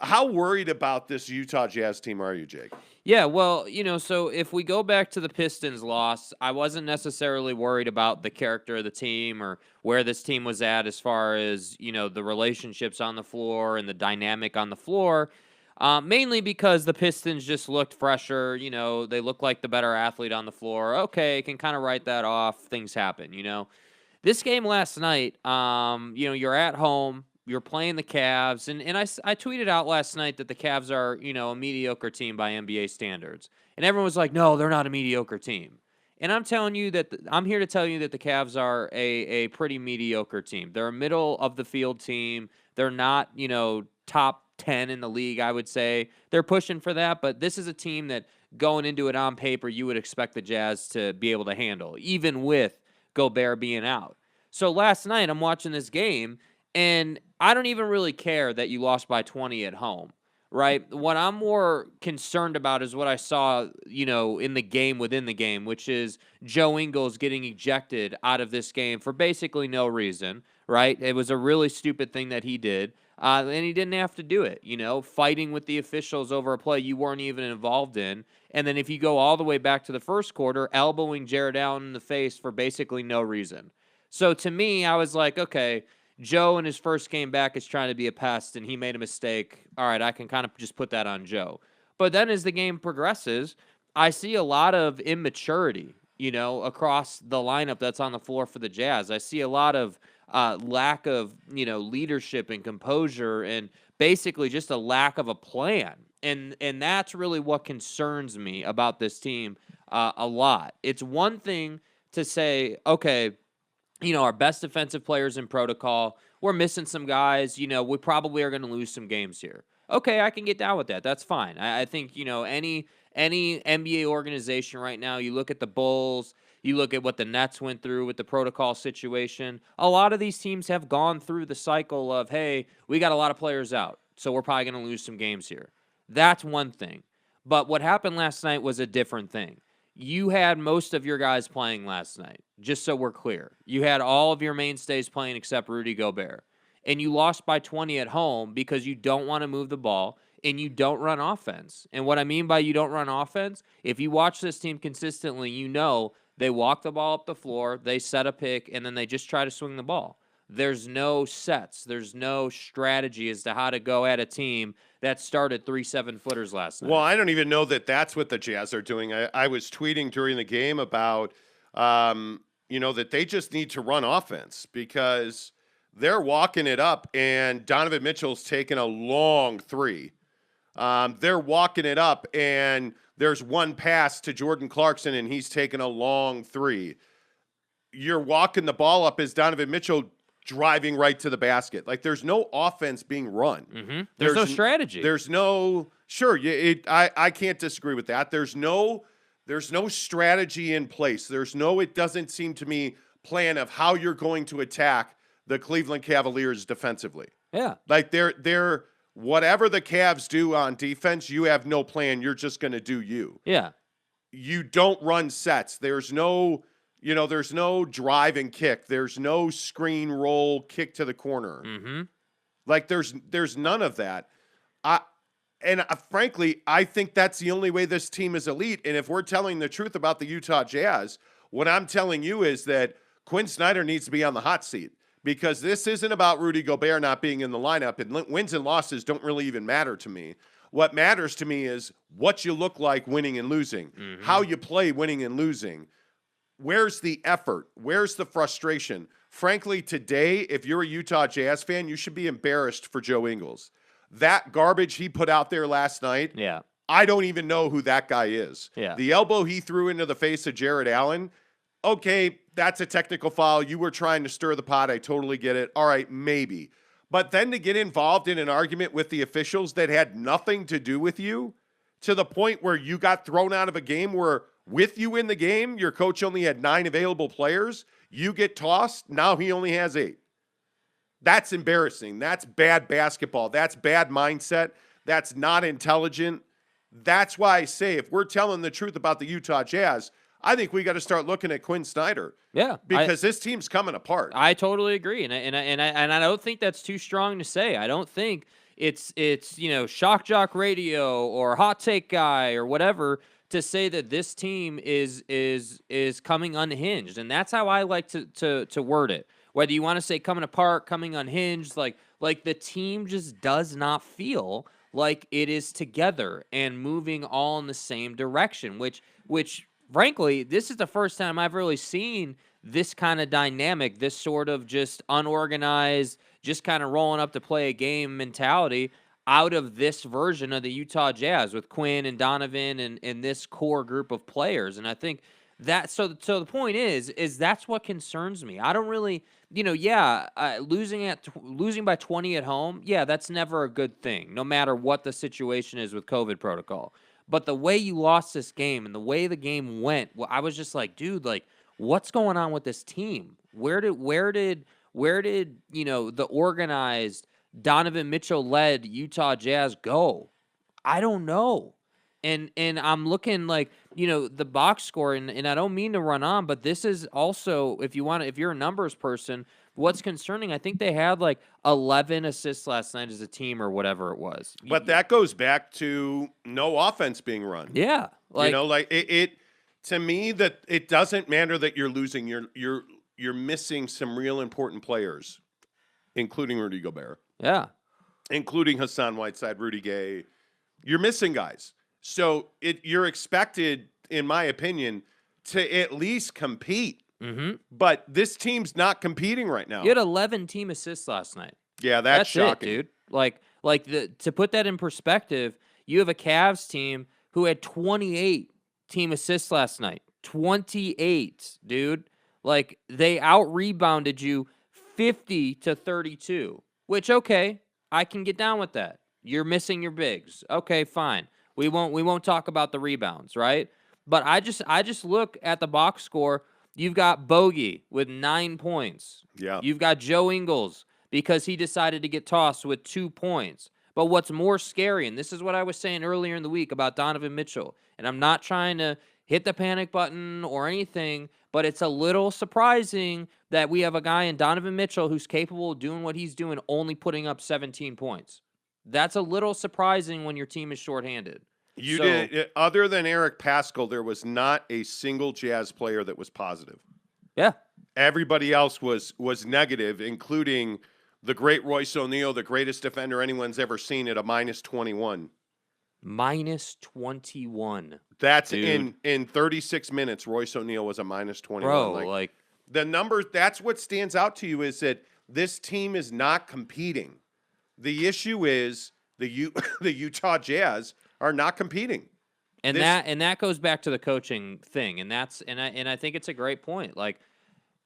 How worried about this Utah Jazz team are you, Jake? Yeah, well, so if we go back to the Pistons loss, I wasn't necessarily worried about the character of the team or where this team was at as far as, the relationships on the floor and the dynamic on the floor. Mainly because the Pistons just looked fresher. They looked like the better athlete on the floor. Okay, can kind of write that off. Things happen. This game last night, you're at home, you're playing the Cavs, and I tweeted out last night that the Cavs are, a mediocre team by NBA standards. And everyone was like, no, they're not a mediocre team. And I'm telling you that I'm here to tell you that the Cavs are a pretty mediocre team. They're a middle of the field team. They're not, top 10 in the league, I would say. They're pushing for that, but this is a team that going into it on paper, you would expect the Jazz to be able to handle, even with Gobert being out. So last night, I'm watching this game, and I don't even really care that you lost by 20 at home, right? What I'm more concerned about is what I saw, in the game within the game, which is Joe Ingles getting ejected out of this game for basically no reason, right? It was a really stupid thing that he did. And he didn't have to do it, fighting with the officials over a play you weren't even involved in. And then if you go all the way back to the first quarter, elbowing Jared Allen in the face for basically no reason. So to me, I was like, okay, Joe in his first game back is trying to be a pest, and he made a mistake. All right, I can kind of just put that on Joe. But then as the game progresses, I see a lot of immaturity, across the lineup that's on the floor for the Jazz. I see a lot of lack of, leadership and composure and basically just a lack of a plan. And that's really what concerns me about this team a lot. It's one thing to say, okay, our best defensive players in protocol, we're missing some guys, we probably are going to lose some games here. Okay, I can get down with that. That's fine. I think, any NBA organization right now, you look at the Bulls, you look at what the Nets went through with the protocol situation. A lot of these teams have gone through the cycle of, hey, we got a lot of players out, so we're probably going to lose some games here. That's one thing. But what happened last night was a different thing. You had most of your guys playing last night, just so we're clear. You had all of your mainstays playing except Rudy Gobert. And you lost by 20 at home because you don't want to move the ball and you don't run offense. And what I mean by you don't run offense, if you watch this team consistently, they walk the ball up the floor, they set a pick, and then they just try to swing the ball. There's no sets. There's no strategy as to how to go at a team that started 3 7-footers last night. Well, I don't even know that that's what the Jazz are doing. I was tweeting during the game about, that they just need to run offense because they're walking it up, and Donovan Mitchell's taking a long three. They're walking it up, and there's one pass to Jordan Clarkson, and he's taking a long three. You're walking the ball up as Donovan Mitchell driving right to the basket. Like, there's no offense being run. Mm-hmm. There's no strategy. There's no – sure, I can't disagree with that. There's no strategy in place. It doesn't seem to me, plan of how you're going to attack the Cleveland Cavaliers defensively. Yeah. Like, they're whatever the Cavs do on defense, you have no plan. You're just going to do you. Yeah. You don't run sets. There's no drive and kick. There's no screen roll kick to the corner. Mm-hmm. Like, there's none of that. Frankly, I think that's the only way this team is elite. And if we're telling the truth about the Utah Jazz, what I'm telling you is that Quin Snyder needs to be on the hot seat. Because this isn't about Rudy Gobert not being in the lineup, and wins and losses don't really even matter to me. What matters to me is what you look like winning and losing, how you play winning and losing. Where's the effort? Where's the frustration? Frankly, today, if you're a Utah Jazz fan, you should be embarrassed for Joe Ingles. That garbage he put out there last night, I don't even know who that guy is. Yeah. The elbow he threw into the face of Jared Allen, okay, that's a technical foul. You were trying to stir the pot. I totally get it. All right, maybe. But then to get involved in an argument with the officials that had nothing to do with you, to the point where you got thrown out of a game where with you in the game, your coach only had 9 available players. You get tossed. Now he only has 8. That's embarrassing. That's bad basketball. That's bad mindset. That's not intelligent. That's why I say if we're telling the truth about the Utah Jazz, I think we got to start looking at Quin Snyder. Yeah, because this team's coming apart. I totally agree, and I don't think that's too strong to say. I don't think Shock Jock Radio or Hot Take Guy or whatever to say that this team is coming unhinged, and that's how I like to word it. Whether you want to say coming apart, coming unhinged, like the team just does not feel like it is together and moving all in the same direction, which frankly, this is the first time I've really seen this kind of dynamic, this sort of just unorganized, just kind of rolling up to play a game mentality out of this version of the Utah Jazz with Quinn and Donovan and this core group of players. And I think that so the point is that's what concerns me. I don't really, losing by 20 at home, yeah, that's never a good thing, no matter what the situation is with COVID protocol. But the way you lost this game and the way the game went, well, I was just like, dude, like, what's going on with this team? Where did the organized Donovan Mitchell led Utah Jazz go? I don't know. And I'm looking like, the box score, and I don't mean to run on, but this is also, if you're a numbers person, what's concerning, I think they had like 11 assists last night as a team or whatever it was. But that goes back to no offense being run. Yeah. It to me, that it doesn't matter that you're losing, you're missing some real important players, including Rudy Gobert. Yeah. Including Hassan Whiteside, Rudy Gay. You're missing guys. So you're expected, in my opinion, to at least compete. Mm-hmm. But this team's not competing right now. You had 11 team assists last night. Yeah, that's shocking, it, dude. To put that in perspective, you have a Cavs team who had 28 team assists last night. 28, dude. Like, they out-rebounded you 50-32, which, okay, I can get down with that. You're missing your bigs. Okay, fine. We won't talk about the rebounds, right? But I just look at the box score. You've got Bogey with 9 points. Yeah. You've got Joe Ingles because he decided to get tossed with 2 points. But what's more scary, and this is what I was saying earlier in the week about Donovan Mitchell, and I'm not trying to hit the panic button or anything, but it's a little surprising that we have a guy in Donovan Mitchell who's capable of doing what he's doing, only putting up 17 points. That's a little surprising when your team is shorthanded. Other than Eric Paschall, there was not a single Jazz player that was positive. Yeah. Everybody else was negative, including the great Royce O'Neal, the greatest defender anyone's ever seen, at a -21. -21. That's in 36 minutes. Royce O'Neal was a -21. Bro, the numbers. That's what stands out to you, is that this team is not competing. The issue is the Utah Jazz are not competing. And that goes back to the coaching thing, and I think it's a great point. Like,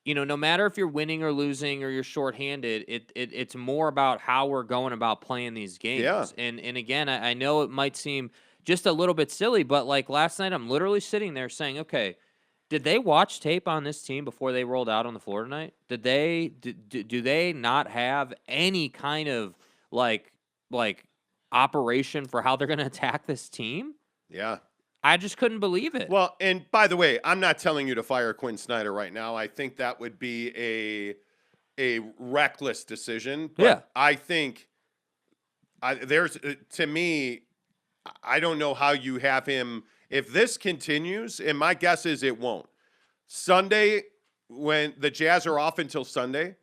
no matter if you're winning or losing or you're shorthanded, it's more about how we're going about playing these games. Yeah. And again, I know it might seem just a little bit silly, but like last night, I'm literally sitting there saying, okay, did they watch tape on this team before they rolled out on the floor tonight? Do they not have any kind of like operation for how they're going to attack this team? Yeah. I just couldn't believe it. Well, and by the way, I'm not telling you to fire Quin Snyder right now. I think that would be a reckless decision. But yeah. I think to me, I don't know how you have him. If this continues, and my guess is it won't. Sunday, when the Jazz are off until Sunday,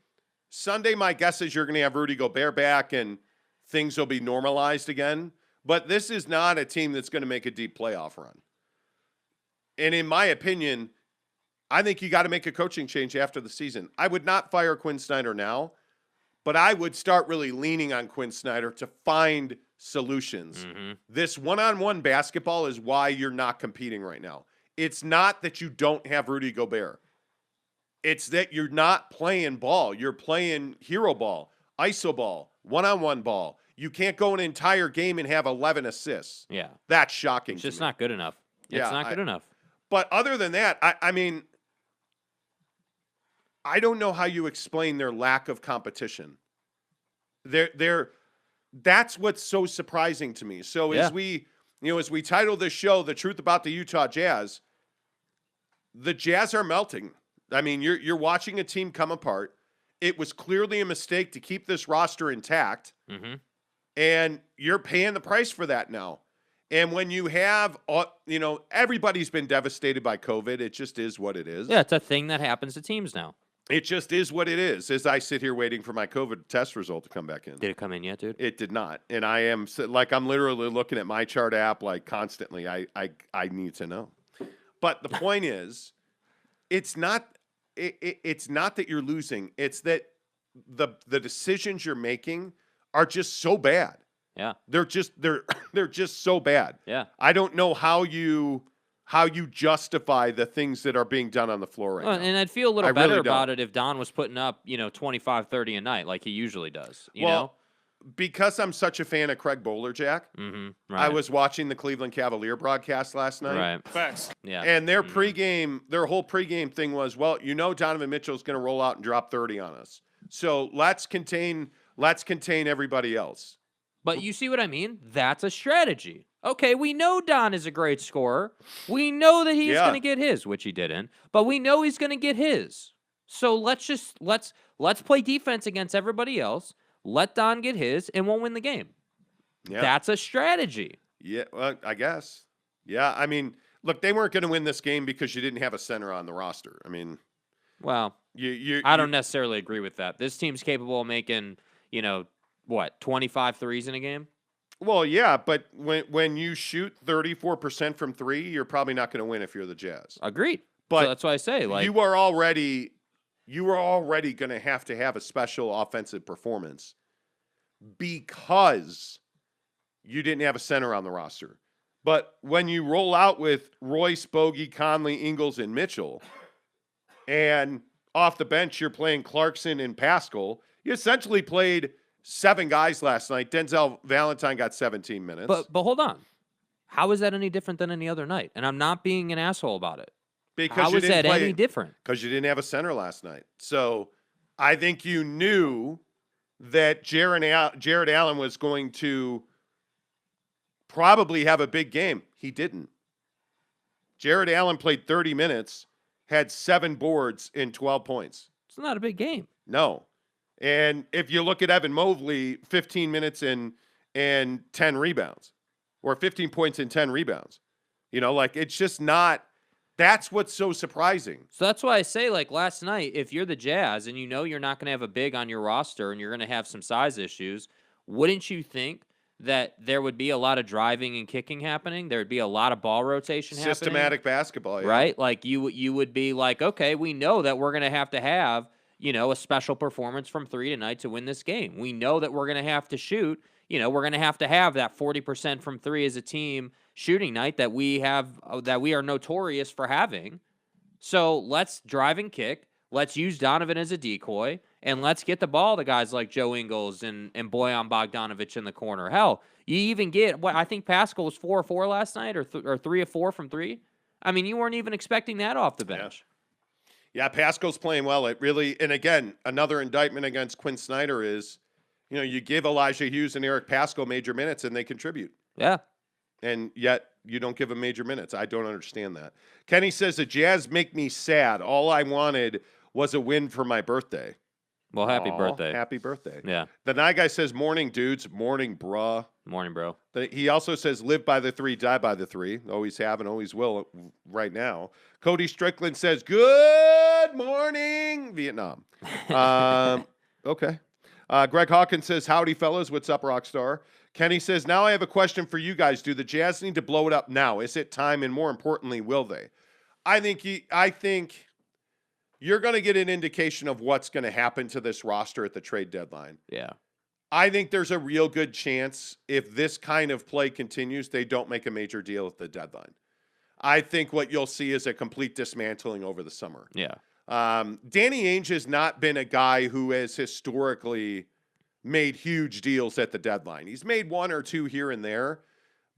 my guess is you're going to have Rudy Gobert back and things will be normalized again. But this is not a team that's going to make a deep playoff run. And in my opinion, I think you got to make a coaching change after the season. I would not fire Quin Snyder now, but I would start really leaning on Quin Snyder to find solutions. Mm-hmm. This one-on-one basketball is why you're not competing right now. It's not that you don't have Rudy Gobert. It's that you're not playing ball. You're playing hero ball, iso ball, one-on-one ball. You can't go an entire game and have 11 assists. Yeah. That's shocking. It's just not good enough. It's not good enough. But other than that, I mean, I don't know how you explain their lack of competition. That's what's so surprising to me. So as we title this show, The Truth About the Utah Jazz, the Jazz are melting. I mean, you're watching a team come apart. It was clearly a mistake to keep this roster intact. Mm-hmm. And you're paying the price for that now. And when you have, everybody's been devastated by COVID. It just is what it is. Yeah, it's a thing that happens to teams now. It just is what it is. As I sit here waiting for my COVID test result to come back in. Did it come in yet, dude? It did not. And I am I'm literally looking at my chart app like constantly. I need to know. But the point is, it's not that you're losing. It's that the decisions you're making are just so bad. Yeah. They're just so bad. Yeah. I don't know how you justify the things that are being done on the floor right now. And I'd feel a little better really about don't. it if Don was putting up, 25, 30 a night like he usually does, you well, know? Because I'm such a fan of Craig Bolerjack, Right. I was watching the Cleveland Cavalier broadcast last night. Right. Facts. Yeah. And their whole pregame thing was, well, Donovan Mitchell's going to roll out and drop 30 on us. So let's contain everybody else. But you see what I mean? That's a strategy. Okay, we know Don is a great scorer. We know that he's going to get his, which he didn't. But we know he's going to get his. So let's play defense against everybody else. Let Don get his, and we'll win the game. Yeah. That's a strategy. Yeah, well, I guess. Yeah, I mean, look, they weren't going to win this game because you didn't have a center on the roster. I mean, well, I don't necessarily agree with that. This team's capable of making, 25 threes in a game? Well, yeah, but when you shoot 34% from three, you're probably not going to win if you're the Jazz. Agreed. But so that's why I say, like, you are already going to have a special offensive performance because you didn't have a center on the roster. But when you roll out with Royce, Bogey, Conley, Ingles, and Mitchell, and off the bench you're playing Clarkson and Pascal, you essentially played 7 guys last night. Denzel Valentine got 17 minutes. But hold on. How is that any different than any other night? And I'm not being an asshole about it. Because How is that any different? Because you didn't have a center last night. So I think you knew that Jared Allen was going to probably have a big game. He didn't. Jared Allen played 30 minutes, had 7 boards and 12 points. It's not a big game. No. And if you look at Evan Mobley, 15 minutes and 10 rebounds, or 15 points and 10 rebounds. It's just not. That's what's so surprising. So that's why I say, like, last night, if you're the Jazz and you're not going to have a big on your roster and you're going to have some size issues, wouldn't you think that there would be a lot of driving and kicking happening? There would be a lot of ball rotation happening. Systematic basketball, yeah. Right? Like, you would be like, okay, we know that we're going to have, a special performance from 3 tonight to win this game. We know that we're going to have to shoot. We're going to have that 40% from 3 as a team shooting night that we are notorious for having. So let's drive and kick. Let's use Donovan as a decoy, and let's get the ball to guys like Joe Ingles and Bojan Bogdanovic in the corner. Hell, you even get I think Pascal was 4 of 4 last night, or 3 of 4 from 3. I mean, you weren't even expecting that off the bench. Yeah, Pascal's playing well. It really, and again, another indictment against Quin Snyder is, you give Elijah Hughes and Eric Pascal major minutes and they contribute. Yeah. And yet you don't give them major minutes. I don't understand that. Kenny says the Jazz make me sad. All I wanted was a win for my birthday. Well, happy birthday. Happy birthday. Yeah. The night guy says, morning, dudes. Morning, bruh. Morning, bro. He also says, live by the 3, die by the 3. Always have and always will right now. Cody Strickland says, good morning, Vietnam. Okay. Greg Hawkins says, howdy, fellas. What's up, Rockstar? Kenny says, now I have a question for you guys. Do the Jazz need to blow it up now? Is it time? And more importantly, will they? I think you're going to get an indication of what's going to happen to this roster at the trade deadline. Yeah. I think there's a real good chance if this kind of play continues, they don't make a major deal at the deadline. I think what you'll see is a complete dismantling over the summer. Yeah. Danny Ainge has not been a guy who has historically made huge deals at the deadline. He's made 1 or 2 here and there,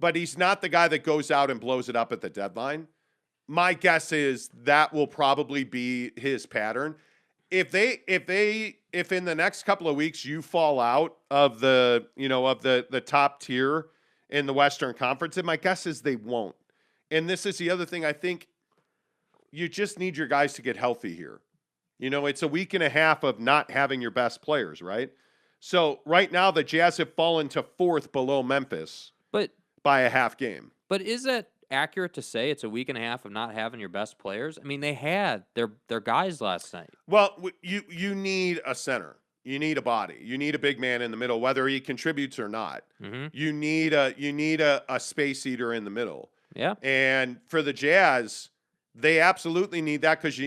but he's not the guy that goes out and blows it up at the deadline. My guess is that will probably be his pattern. If in the next couple of weeks you fall out of the top tier in the Western Conference, and my guess is they won't. And this is the other thing. I think you just need your guys to get healthy here. It's a week and a half of not having your best players, right? So right now the Jazz have fallen to 4th below Memphis But by a half game. But is that accurate to say it's a week and a half of not having your best players? I mean, they had their guys last night. Well, you need a center. You need a body. You need a big man in the middle, whether he contributes or not. Mm-hmm. You need a space eater in the middle. Yeah. And for the Jazz, they absolutely need that because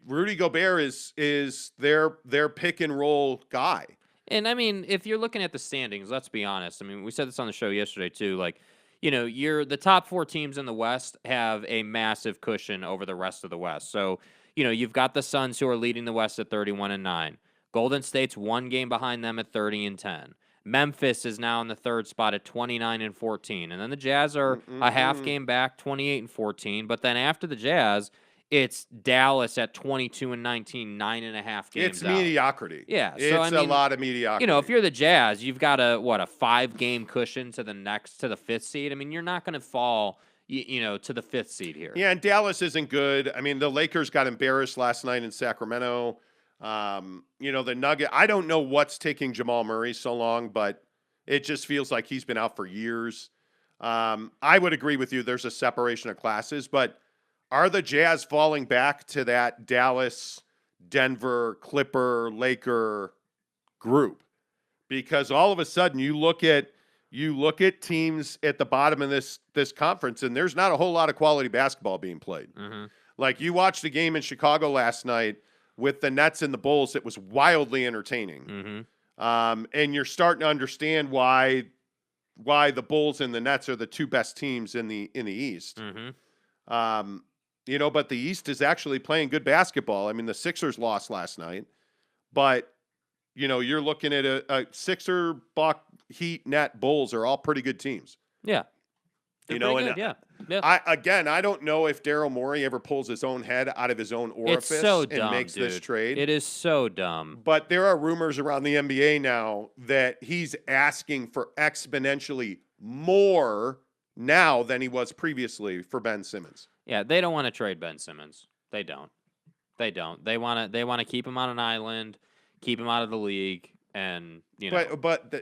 Rudy Gobert is their pick and roll guy. And I mean, if you're looking at the standings, let's be honest. I mean, we said this on the show yesterday too. Like, the top 4 teams in the West have a massive cushion over the rest of the West. So, you've got the Suns who are leading the West at 31-9. Golden State's 1 game behind them at 30-10. Memphis is now in the 3rd spot at 29-14. And then the Jazz are a half game back, 28-14. But then after the Jazz, it's Dallas at 22-19, 9.5 games It's out. mediocrity. Yeah. It's So, I mean, a lot of mediocrity. if you're the Jazz, you've got a 5-game cushion to the 5th seed. I mean, you're not going to fall, to the 5th seed here. Yeah, and Dallas isn't good. I mean, the Lakers got embarrassed last night in Sacramento. The Nugget. I don't know what's taking Jamal Murray so long, but it just feels like he's been out for years. I would agree with you. There's a separation of classes, but are the Jazz falling back to that Dallas, Denver, Clipper, Laker group? Because all of a sudden you look at teams at the bottom of this conference, and there's not a whole lot of quality basketball being played. Mm-hmm. Like you watched the game in Chicago last night with the Nets and the Bulls. It was wildly entertaining. Mm-hmm. And you're starting to understand why the Bulls and the Nets are the 2 best teams in the East. Mm-hmm. But the East is actually playing good basketball. I mean, the Sixers lost last night, but you're looking at a Sixer, Buck, Heat, Net, Bulls are all pretty good teams. Yeah. They're pretty good, yeah. I don't know if Daryl Morey ever pulls his own head out of his own orifice and makes this trade. It is so dumb. But there are rumors around the NBA now that he's asking for exponentially more now than he was previously for Ben Simmons. Yeah, they don't want to trade Ben Simmons. They don't. They want to keep him on an island, keep him out of the league, and yeah. But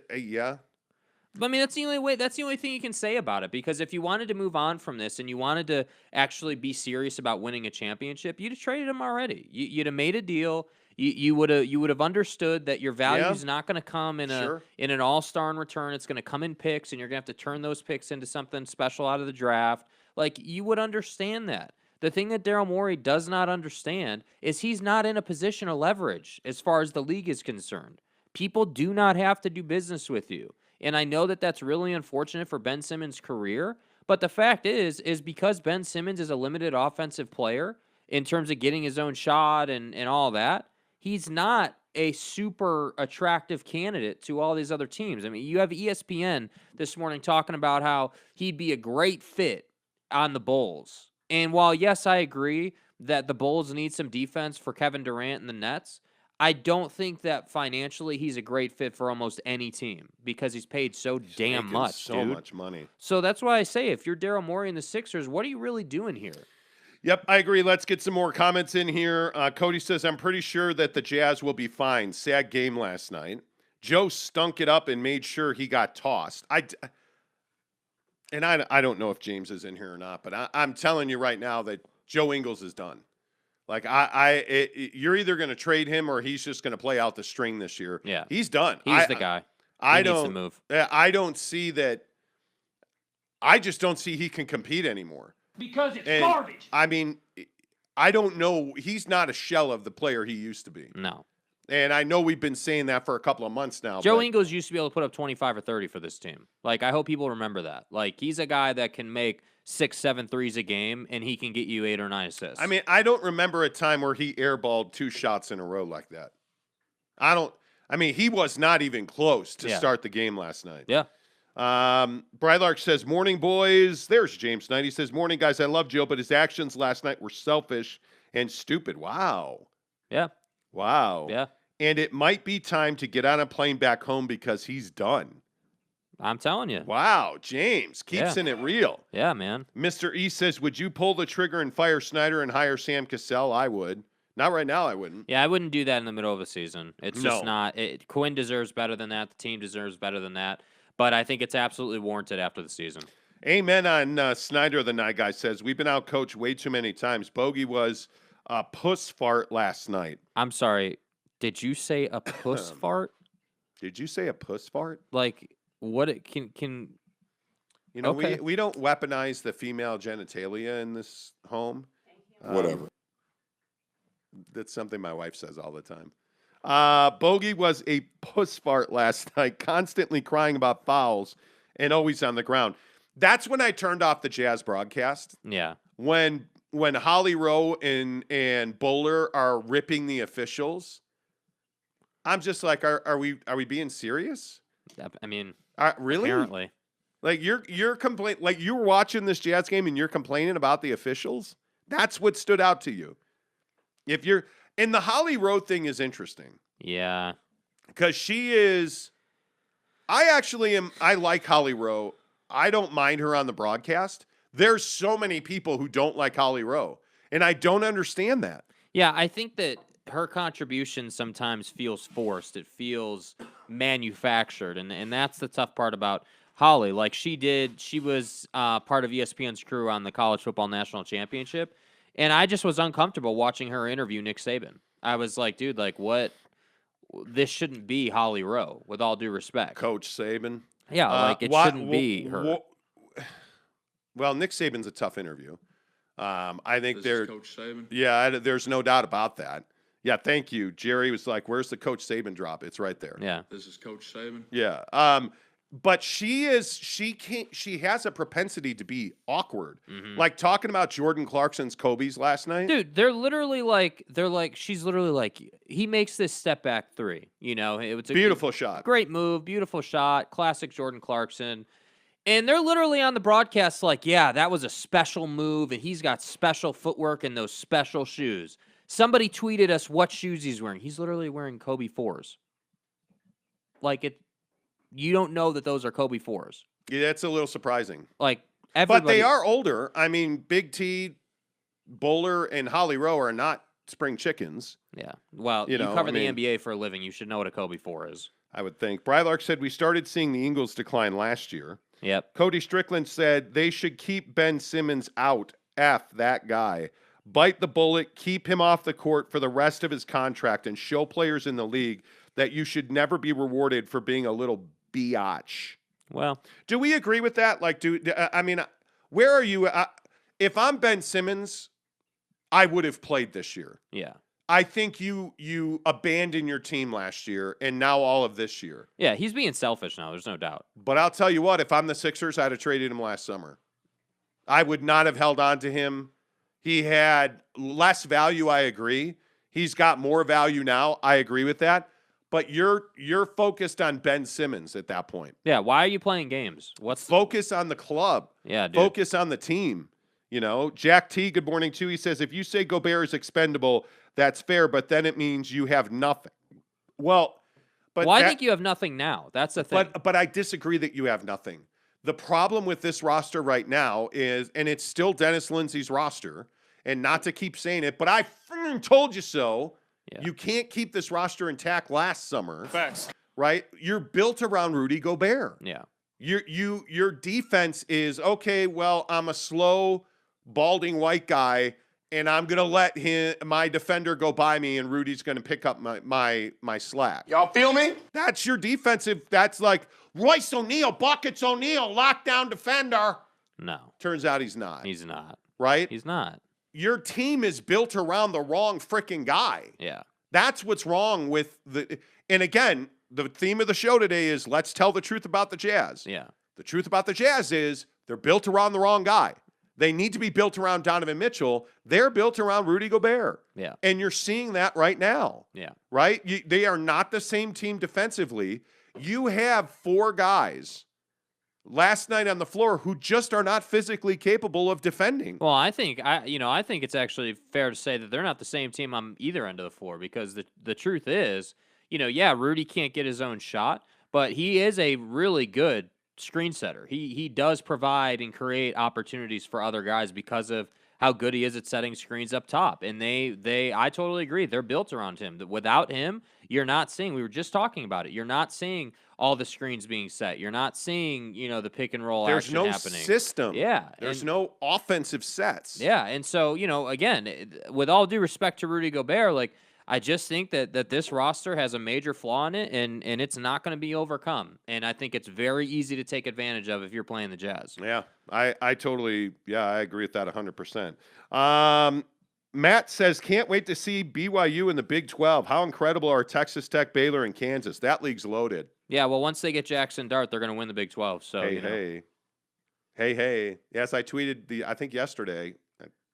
I mean, that's the only way. That's the only thing you can say about it. Because if you wanted to move on from this and you wanted to actually be serious about winning a championship, you'd have traded him already. You'd have made a deal. You would have understood that your value is not going to come in an all-star in return. It's going to come in picks, and you're going to have to turn those picks into something special out of the draft. Like, you would understand that. The thing that Daryl Morey does not understand is he's not in a position of leverage as far as the league is concerned. People do not have to do business with you. And I know that that's really unfortunate for Ben Simmons' career, but the fact is because Ben Simmons is a limited offensive player in terms of getting his own shot and all that, he's not a super attractive candidate to all these other teams. I mean, you have ESPN this morning talking about how he'd be a great fit on the Bulls. And while, yes, I agree that the Bulls need some defense for Kevin Durant and the Nets, I don't think that financially he's a great fit for almost any team because he's paid so damn much, so much money. So that's why I say if you're Daryl Morey and the Sixers, what are you really doing here? Yep, I agree. Let's get some more comments in here. Cody says, I'm pretty sure that the Jazz will be fine. Sad game last night. Joe stunk it up and made sure he got tossed. I don't know if James is in here or not, but I'm telling you right now that Joe Ingles is done. Like, you're either going to trade him or he's just going to play out the string this year. Yeah. He's done. He's the guy. He needs to move. I don't see that. I just don't see he can compete anymore. Because it's garbage. I mean, I don't know. He's not a shell of the player he used to be. No. And I know we've been saying that for a couple of months now. Joe Ingles used to be able to put up 25 or 30 for this team. Like, I hope people remember that. Like, he's a guy that can make 6-7 threes a game, and he can get you 8 or 9 assists. I mean, I don't remember a time where he airballed 2 shots in a row like that. He was not even close to start the game last night. Yeah. Brylark says, morning, boys. There's James Knight. He says, morning, guys. I love Joe, but his actions last night were selfish and stupid. Wow. Yeah. Wow. Yeah. And it might be time to get on a plane back home because he's done. I'm telling you. Wow, James keeps it real. Yeah, man. Mr. E says, would you pull the trigger and fire Snyder and hire Sam Cassell? I would. Not right now, I wouldn't. Yeah, I wouldn't do that in the middle of a season. It's just No. not. Quinn deserves better than that. The team deserves better than that. But I think it's absolutely warranted after the season. Amen on Snyder the Night Guy says, we've been out coached way too many times. Bogey was a puss fart last night. I'm sorry. Did you say a puss fart? Did you say a puss fart? Like what? It can. You know, Okay. we don't weaponize the female genitalia in this home. Whatever. That's something my wife says all the time. Bogey was a puss fart last night, constantly crying about fouls and always on the ground. That's when I turned off the Jazz broadcast. Yeah. When Holly Rowe and Bowler are ripping the officials, I'm just like, are we being serious? I mean, Really? apparently. Like you're like you were watching this Jazz game and you're complaining about the officials? That's what stood out to you. If you're and the Holly Rowe thing is interesting. Yeah. Because she is I like Holly Rowe. I don't mind her on the broadcast. There's so many people who don't like Holly Rowe, and I don't understand that. Yeah, I think that her contribution sometimes feels forced. It feels manufactured, and that's the tough part about Holly. Like she was part of ESPN's crew on the College Football National Championship, and I just was uncomfortable watching her interview Nick Saban. I was like, dude, like what? This shouldn't be Holly Rowe, with all due respect. Coach Saban. Yeah, like it shouldn't be her. Well, Nick Saban's a tough interview. I think This is Coach Saban. Yeah, there's no doubt about that. Yeah, thank you. Jerry was like, "Where's the Coach Saban drop?" It's right there. Yeah. This is Coach Saban. Yeah. But she has a propensity to be awkward. Mhm. Like talking about Jordan Clarkson's Kobe's last night. Dude, she's literally like, he makes this step back three. You know, it was a Beautiful shot. great move, beautiful shot, classic Jordan Clarkson. And they're literally on the broadcast like, yeah, that was a special move, and he's got special footwork and those special shoes. Somebody tweeted us what shoes he's wearing. He's literally wearing Kobe 4s. Like you don't know that those are Kobe 4s. Yeah, that's a little surprising. Like everybody, But they are older. I mean, Big T, Bowler, and Holly Rowe are not spring chickens. Yeah. Well, you cover the NBA for a living. You should know what a Kobe 4 is. I would think. Brylark said we started seeing the Eagles decline last year. Yep. Cody Strickland said they should keep Ben Simmons out. F that guy. Bite the bullet, keep him off the court for the rest of his contract, and show players in the league that you should never be rewarded for being a little biatch. Well, do we agree with that? Like, I mean, where are you? If I'm Ben Simmons, I would have played this year. Yeah. I think you abandoned your team last year and now all of this year. Yeah, he's being selfish now. There's no doubt. But I'll tell you what, if I'm the Sixers, I'd have traded him last summer. I would not have held on to him. He had less value, I agree. He's got more value now. I agree with that. But you're focused on Ben Simmons at that point. Yeah, why are you playing games? Focus on the club. Yeah, dude. Focus on the team. You know, Jack T, good morning too. He says, if you say Gobert is expendable, that's fair, but then it means you have nothing. Well, but I think you have nothing now. That's the thing. But I disagree that you have nothing. The problem with this roster right now is, and it's still Dennis Lindsey's roster, and not to keep saying it, but I told you so. Yeah. You can't keep this roster intact last summer. Facts. Right? You're built around Rudy Gobert. Yeah. Your defense is, okay, well, I'm a slow, balding white guy, and I'm going to let my defender go by me, and Rudy's going to pick up my slack. Y'all feel me? That's your defensive. That's like Royce O'Neal, Buckets O'Neal, lockdown defender. No. Turns out he's not. He's not. Right? He's not. Your team is built around the wrong freaking guy. Yeah. That's what's wrong with and again, the theme of the show today is let's tell the truth about the Jazz. Yeah. The truth about the Jazz is they're built around the wrong guy. They need to be built around Donovan Mitchell. They're built around Rudy Gobert. Yeah. And you're seeing that right now. Yeah. Right? They are not the same team defensively. You have four guys last night on the floor who just are not physically capable of defending. Well, I think it's actually fair to say that they're not the same team on either end of the floor, because the truth is, Rudy can't get his own shot, but he is a really good screen setter. He does provide and create opportunities for other guys because of how good he is at setting screens up top. And I totally agree. They're built around him. Without him, you're not seeing, we were just talking about it. You're not seeing all the screens being set. You're not seeing, the pick and roll There's action no happening. system. Yeah. There's no offensive sets. Yeah. And so, again, with all due respect to Rudy Gobert, like, I just think that this roster has a major flaw in it, and it's not going to be overcome. And I think it's very easy to take advantage of if you're playing the Jazz. Yeah, I totally, I agree with that 100%. Matt says, can't wait to see BYU in the Big 12. How incredible are Texas Tech, Baylor, and Kansas? That league's loaded. Yeah, well, once they get Jackson Dart, they're going to win the Big 12. So, Hey. Yes, I tweeted I think yesterday.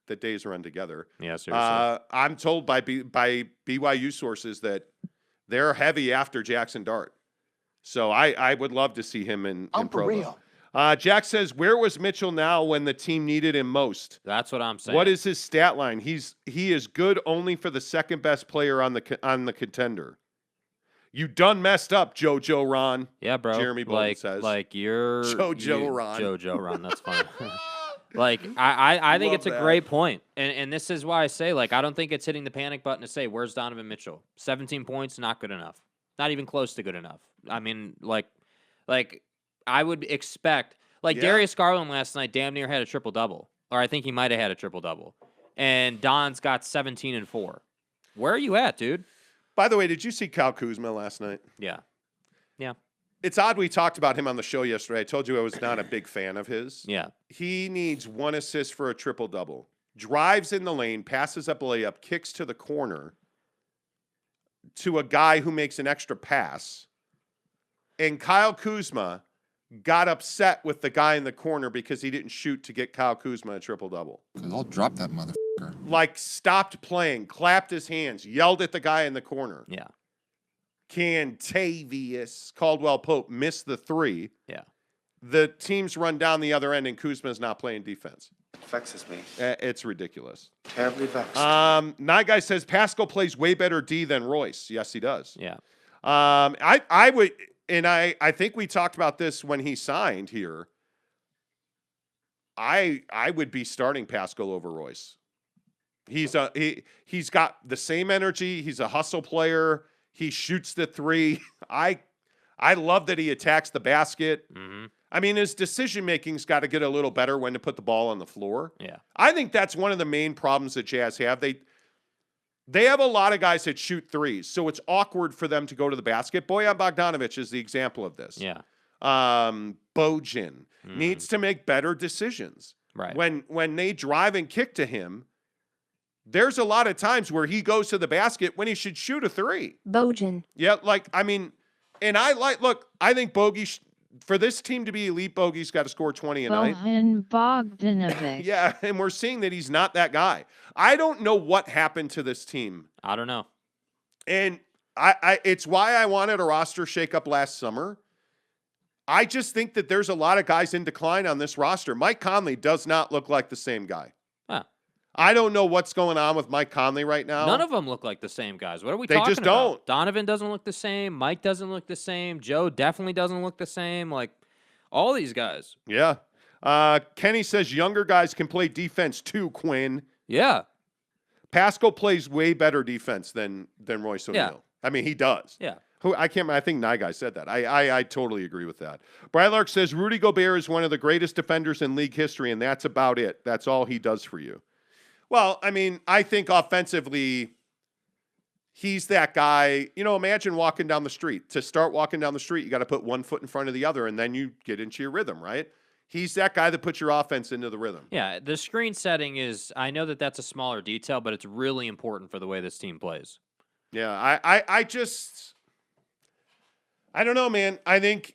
The days run together. Yeah, seriously. I'm told by BYU sources that they're heavy after Jackson Dart. So I would love to see him in Provo. Jack says, where was Mitchell now when the team needed him most? That's what I'm saying. What is his stat line? He is good only for the second best player on the contender. You done messed up, JoJo Ron. Yeah, bro. Jeremy Bolden says. Like you're JoJo Ron. JoJo Ron. That's funny. Like, I think it's a great point. And this is why I say, like, I don't think it's hitting the panic button to say, where's Donovan Mitchell? 17 points, not good enough. Not even close to good enough. I mean, like I would expect, Darius Garland last night damn near had a triple-double. Or I think he might have had a triple-double. And Don's got 17 and 4. Where are you at, dude? By the way, did you see Kyle Kuzma last night? Yeah. It's odd we talked about him on the show yesterday. I told you I was not a big fan of his. Yeah. He needs 1 assist for a triple-double. Drives in the lane, passes up a layup, kicks to the corner to a guy who makes an extra pass. And Kyle Kuzma got upset with the guy in the corner because he didn't shoot to get Kyle Kuzma a triple-double. I'll drop that motherfucker. Stopped playing, clapped his hands, yelled at the guy in the corner. Yeah. Cantavius Caldwell-Pope missed the 3. Yeah. The teams run down the other end, and Kuzma's not playing defense. Vexes me. It's ridiculous. Terribly vexed. Night Guy says Pascal plays way better D than Royce. Yes, he does. Yeah. I would, and I think we talked about this when he signed here. I would be starting Pascal over Royce. He's got the same energy. He's a hustle player. He shoots the 3. I love that he attacks the basket. Mm-hmm. I mean, his decision-making's got to get a little better when to put the ball on the floor. Yeah. I think that's one of the main problems that Jazz have. They have a lot of guys that shoot 3s, so it's awkward for them to go to the basket. Bojan Bogdanovic is the example of this. Yeah. Bojan needs to make better decisions. Right. When they drive and kick to him, there's a lot of times where he goes to the basket when he should shoot a 3. Bojan. Yeah, I think Bogey, for this team to be elite, Bogey's got to score 20 a night. Bojan Bogdanovic. Yeah, and we're seeing that he's not that guy. I don't know what happened to this team. I don't know. And it's why I wanted a roster shakeup last summer. I just think that there's a lot of guys in decline on this roster. Mike Conley does not look like the same guy. Huh. I don't know what's going on with Mike Conley right now. None of them look like the same guys. What are we They talking just about? don't. Donovan doesn't look the same. Mike doesn't look the same. Joe definitely doesn't look the same. Like, all these guys. Yeah. Kenny says younger guys can play defense too, Quinn. Yeah. Pascal plays way better defense than Royce O'Neal. Yeah. I mean, he does. Yeah. I think Nye Guy said that. I totally agree with that. Brylark says Rudy Gobert is one of the greatest defenders in league history, and that's about it. That's all he does for you. Well, I mean, I think offensively, he's that guy. Imagine walking down the street. To start walking down the street, you got to put one foot in front of the other, and then you get into your rhythm, right? He's that guy that puts your offense into the rhythm. Yeah, the screen setting is, I know that that's a smaller detail, but it's really important for the way this team plays. Yeah, I don't know, man. I think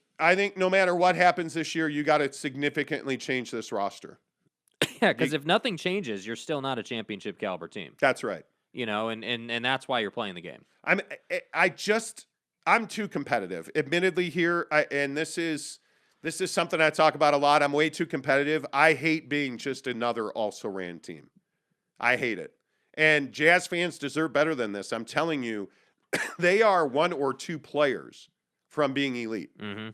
no matter what happens this year, you got to significantly change this roster. Yeah, because if nothing changes, you're still not a championship caliber team. That's right. And that's why you're playing the game. I'm too competitive. Admittedly, here, and this is something I talk about a lot. I'm way too competitive. I hate being just another also-ran team. I hate it. And Jazz fans deserve better than this. I'm telling you, they are 1 or 2 players from being elite. Mm-hmm.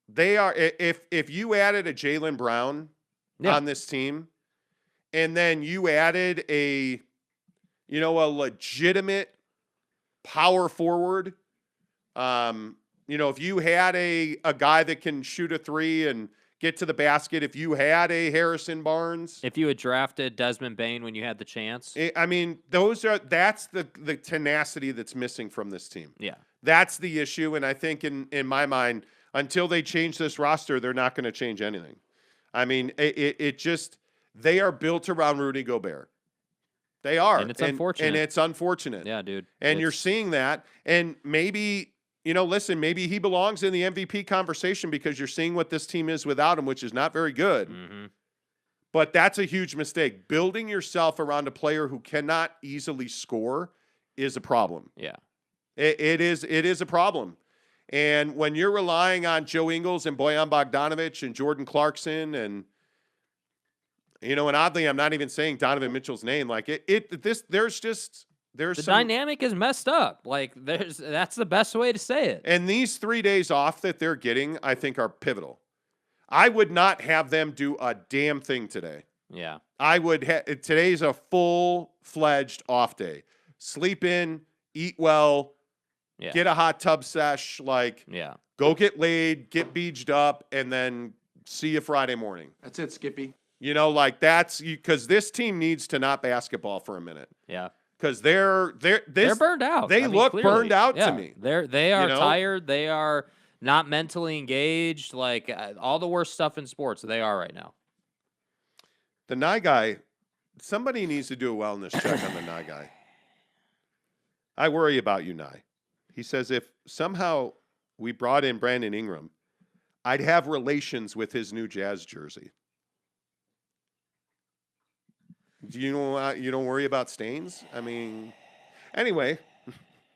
They are if you added a Jaylen Brown on this team, and then you added a legitimate power forward. If you had a guy that can shoot a three and get to the basket, if you had a Harrison Barnes, if you had drafted Desmond Bane when you had the chance, that's the tenacity that's missing from this team. Yeah, that's the issue. And I think in my mind, until they change this roster, they're not going to change anything. I mean, they are built around Rudy Gobert. They are. And it's unfortunate. And it's unfortunate. Yeah, dude. And you're seeing that. And maybe, maybe he belongs in the MVP conversation because you're seeing what this team is without him, which is not very good. Mm-hmm. But that's a huge mistake. Building yourself around a player who cannot easily score is a problem. Yeah. It is a problem. And when you're relying on Joe Ingles and Bojan Bogdanovic and Jordan Clarkson and and oddly, I'm not even saying Donovan Mitchell's name. Like there's the dynamic is messed up. Like that's the best way to say it. And these 3 days off that they're getting, I think, are pivotal. I would not have them do a damn thing today. Yeah. I would. Today's a full-fledged off day. Sleep in, eat well, get a hot tub sesh. Go get laid, get beached up, and then see you Friday morning. That's it, Skippy. That's because this team needs to not basketball for a minute. Yeah. Because they're burned out. They look clearly. burned out to me. They are tired. They are not mentally engaged. Like all the worst stuff in sports, they are right now. The Nye guy, somebody needs to do a wellness check on the Nye guy. I worry about you, Nye. He says if somehow we brought in Brandon Ingram, I'd have relations with his new Jazz jersey. Do you don't worry about stains? I mean, anyway.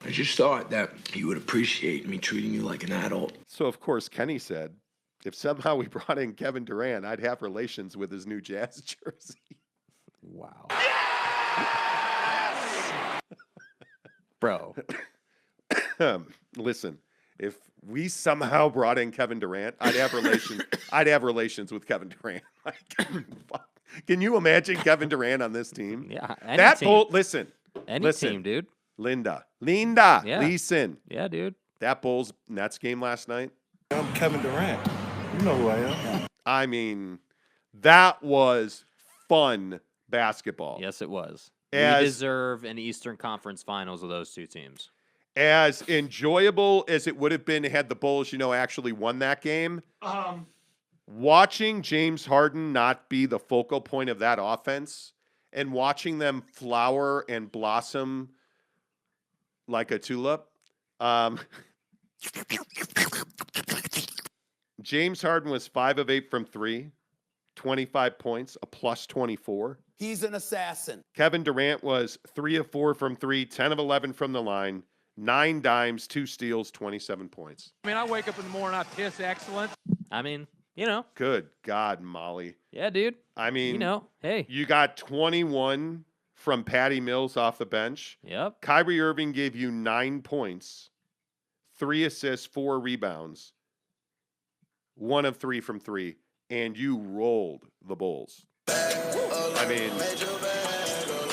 I just thought that you would appreciate me treating you like an adult. So, of course, Kenny said, if somehow we brought in Kevin Durant, I'd have relations with his new Jazz jersey. Wow. Yes! Bro. Listen, if we somehow brought in Kevin Durant, I'd have relations. I'd have relations with Kevin Durant. Can you imagine Kevin Durant on this team? Yeah. Listen. Any team, dude. Linda. Yeah. Listen. Yeah, dude. That Bulls Nets game last night. I'm Kevin Durant. You know who I am. I mean, that was fun basketball. Yes, it was. We deserve an Eastern Conference Finals of those two teams. As enjoyable as it would have been had the Bulls, actually won that game. Watching James Harden not be the focal point of that offense and watching them flower and blossom like a tulip. James Harden was 5 of 8 from 3, 25 points, a plus 24. He's an assassin. Kevin Durant was 3 of 4 from 3, 10 of 11 from the line, 9 dimes, 2 steals, 27 points. I mean, I wake up in the morning, I piss excellent. I mean, Good God, Molly. Yeah, dude. I mean, hey. You got 21 from Patty Mills off the bench. Yep. Kyrie Irving gave you 9 points, 3 assists, 4 rebounds, 1 of 3 from 3, and you rolled the Bulls. I mean,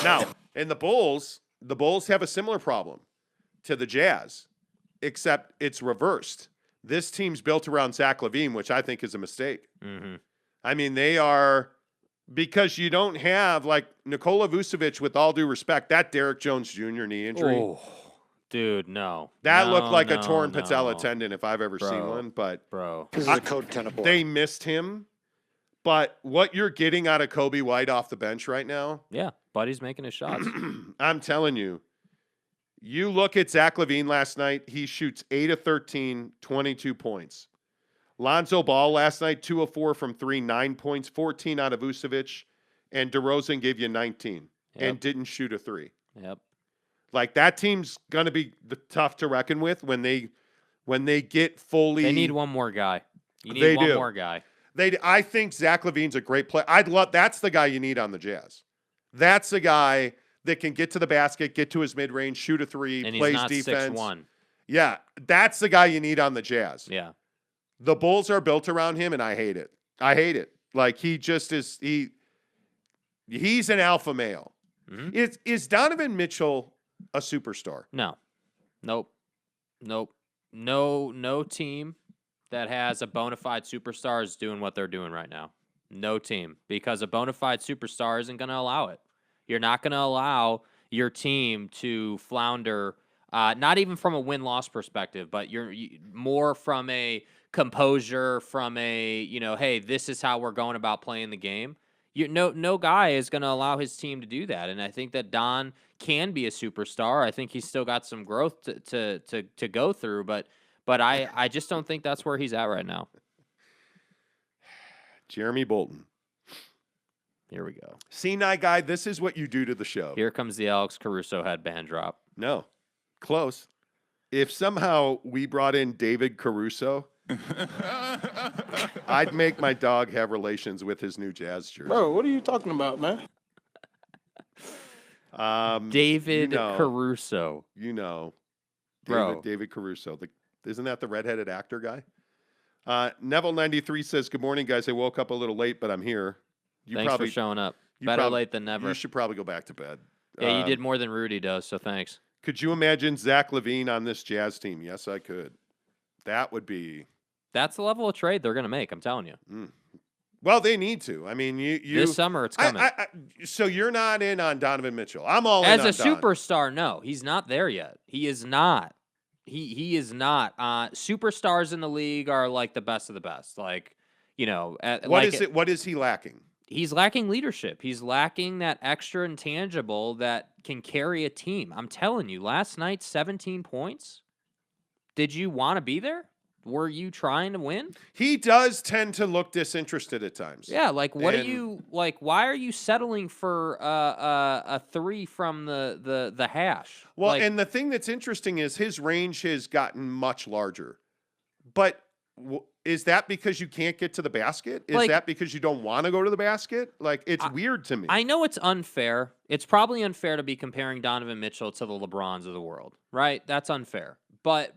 now, and the Bulls have a similar problem to the Jazz, except it's reversed. This team's built around Zach LaVine, which I think is a mistake. Mm-hmm. I mean, they are, because you don't have, Nikola Vucevic, with all due respect, that Derek Jones Jr. knee injury. Oh, dude, no. That looked like a torn patella tendon if I've ever seen one. But This is a code tennis board. They missed him. But what you're getting out of Kobe White off the bench right now. Yeah, Buddy's making his shots. I'm telling you. You look at Zach LaVine last night, he shoots 8 of 13, 22 points. Lonzo Ball last night, 2 of 4 from 3, 9 points, 14 out of Vucevic, and DeRozan gave you 19 and didn't shoot a 3. Yep. That team's going to be tough to reckon with when they get fully. They need one more guy. You need one more guy. I think Zach LaVine's a great player. That's the guy you need on the Jazz. That's the guy that can get to the basket, get to his mid-range, shoot a 3, and plays he's not defense. 6'1". Yeah, that's the guy you need on the Jazz. Yeah. The Bulls are built around him, and I hate it. I hate it. Like he just is. He's an alpha male. Mm-hmm. Is Donovan Mitchell a superstar? No. Nope. No team that has a bona fide superstar is doing what they're doing right now. No team, because a bona fide superstar isn't going to allow it. You're not going to allow your team to flounder, not even from a win-loss perspective, but you're more from a composure, from a, hey, this is how we're going about playing the game. No guy is going to allow his team to do that, and I think that Don can be a superstar. I think he's still got some growth to go through, but I just don't think that's where he's at right now. Jeremy Bolton. Here we go. C9 guy, this is what you do to the show. Here comes the Alex Caruso headband drop. No, close. If somehow we brought in David Caruso, I'd make my dog have relations with his new Jazz jersey. Bro, what are you talking about, man? David Caruso. Bro. David Caruso. Isn't that the redheaded actor guy? Neville93 says, good morning, guys. I woke up a little late, but I'm here. Thanks for showing up. Better late than never. You should probably go back to bed. Yeah, you did more than Rudy does, so thanks. Could you imagine Zach LaVine on this Jazz team? Yes, I could. That would be... That's the level of trade they're going to make, I'm telling you. Well, they need to. I mean, you this summer it's coming. So you're not in on Donovan Mitchell. I'm all in as on a superstar. No, he's not there yet. He is not. He is not. Superstars in the league are like the best of the best. Like, what is he lacking? He's lacking leadership. He's lacking that extra intangible that can carry a team. I'm telling you, last night 17 points. Did you want to be there? Were you trying to win? He does tend to look disinterested at times. Yeah, like what are you like? Why are you settling for a three from the hash? Well, and the thing that's interesting is his range has gotten much larger. But is that because you can't get to the basket? Is that because you don't want to go to the basket? Like, it's weird to me. I know it's unfair. It's probably unfair to be comparing Donovan Mitchell to the LeBrons of the world, right? That's unfair. But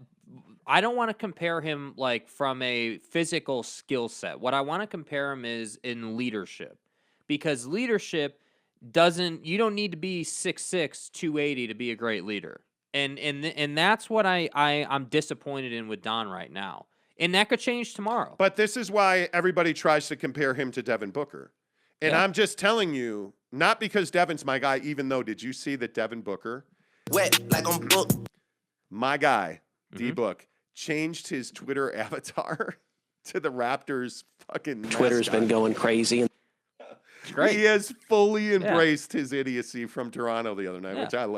I don't want to compare him like from a physical skill set. What I want to compare him is in leadership, because leadership you don't need to be 6'6", 280 to be a great leader. And that's what I'm disappointed in with Don right now. And that could change tomorrow. But this is why everybody tries to compare him to Devin Booker. And I'm just telling you, not because Devin's my guy, even though, did you see that Devin Booker, wet like on book, my guy, D-Book, changed his Twitter avatar to the Raptors fucking Twitter's mascot. been going crazy. Great. He has fully embraced his idiocy from Toronto the other night, which I love.